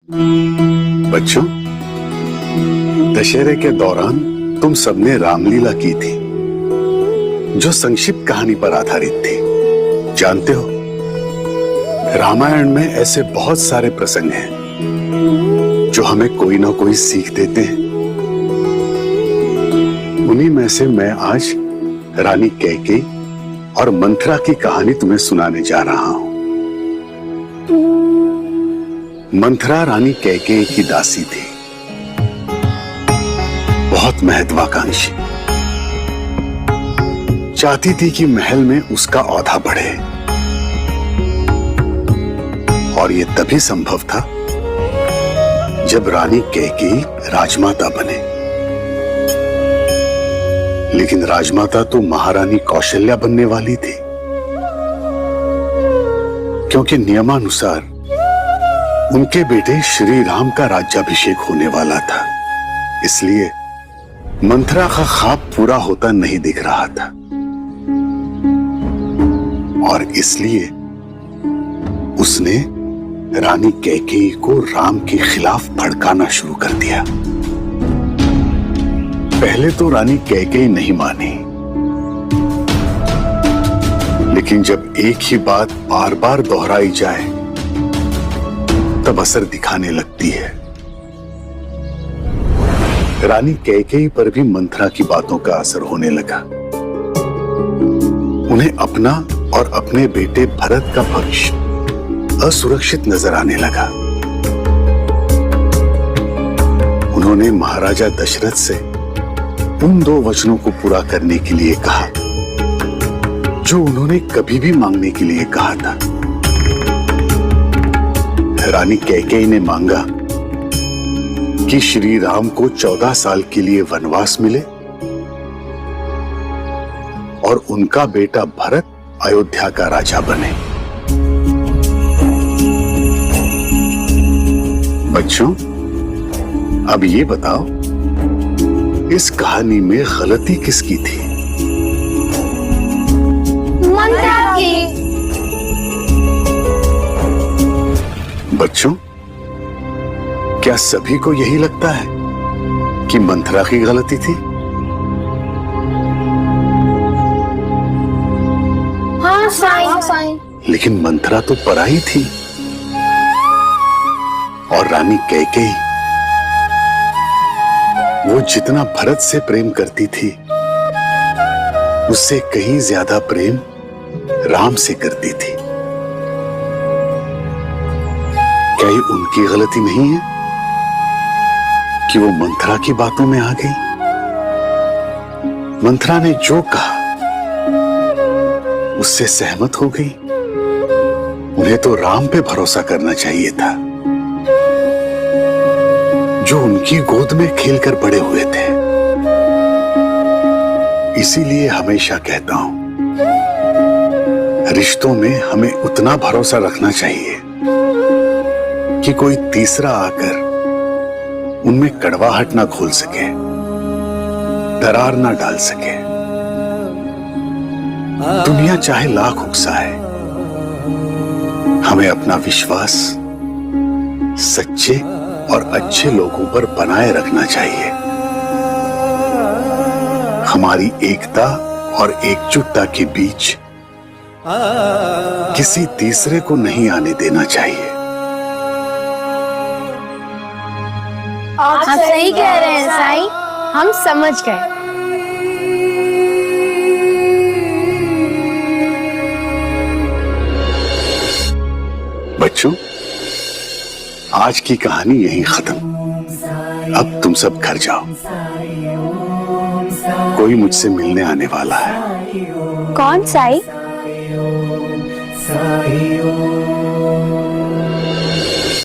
बच्चों, दशहरे के दौरान तुम सबने रामलीला की थी, जो संक्षिप्त कहानी पर आधारित थी। जानते हो, रामायण में ऐसे बहुत सारे प्रसंग हैं जो हमें कोई ना कोई सीख देते हैं। उन्हीं में से मैं आज रानी कैकेयी और मंथरा की कहानी तुम्हें सुनाने जा रहा हूं। मंथरा रानी कैकेयी की दासी थी, बहुत महत्वाकांक्षी, चाहती थी कि महल में उसका औहदा बढ़े, और यह तभी संभव था जब रानी कैकेयी राजमाता बने। लेकिन राजमाता तो महारानी कौशल्या बनने वाली थी, क्योंकि नियमानुसार उनके बेटे श्री राम का राज्याभिषेक होने वाला था। इसलिए मंथरा का ख्वाब पूरा होता नहीं दिख रहा था, और इसलिए उसने रानी कैकेयी को राम के खिलाफ भड़काना शुरू कर दिया। पहले तो रानी कैकेयी नहीं मानी, लेकिन जब एक ही बात बार बार दोहराई जाए तब असर दिखाने लगती है। रानी कैकेयी पर भी मंथरा की बातों का असर होने लगा। उन्हें अपना और अपने बेटे भरत का भविष्य असुरक्षित नजर आने लगा। उन्होंने महाराजा दशरथ से उन 2 वचनों को पूरा करने के लिए कहा जो उन्होंने कभी भी मांगने के लिए कहा था। रानी कैकेयी ने मांगा कि श्री राम को 14 साल के लिए वनवास मिले और उनका बेटा भरत अयोध्या का राजा बने। बच्चों, अब ये बताओ, इस कहानी में गलती किसकी थी? मंथरा की। बच्चों, क्या सभी को यही लगता है कि मंथरा की गलती थी? हाँ साईं। लेकिन मंथरा तो पराई थी, और रानी कैकेयी, वो जितना भरत से प्रेम करती थी, उससे कहीं ज्यादा प्रेम राम से करती थी। क्या ये उनकी गलती नहीं है कि वो मंथरा की बातों में आ गई? मंथरा ने जो कहा उससे सहमत हो गई। उन्हें तो राम पे भरोसा करना चाहिए था, जो उनकी गोद में खेलकर बड़े हुए थे। इसीलिए हमेशा कहता हूं, रिश्तों में हमें उतना भरोसा रखना चाहिए कि कोई तीसरा आकर उनमें कड़वाहट ना घोल सके, दरार ना डाल सके। दुनिया चाहे लाख उकसाए, हमें अपना विश्वास सच्चे और अच्छे लोगों पर बनाए रखना चाहिए। हमारी एकता और एकजुटता के बीच किसी तीसरे को नहीं आने देना चाहिए। आप सही कह रहे हैं साईं, हम समझ गए। बच्चों, आज की कहानी यहीं खत्म। अब तुम सब घर जाओ, कोई मुझसे मिलने आने वाला है। कौन साईं?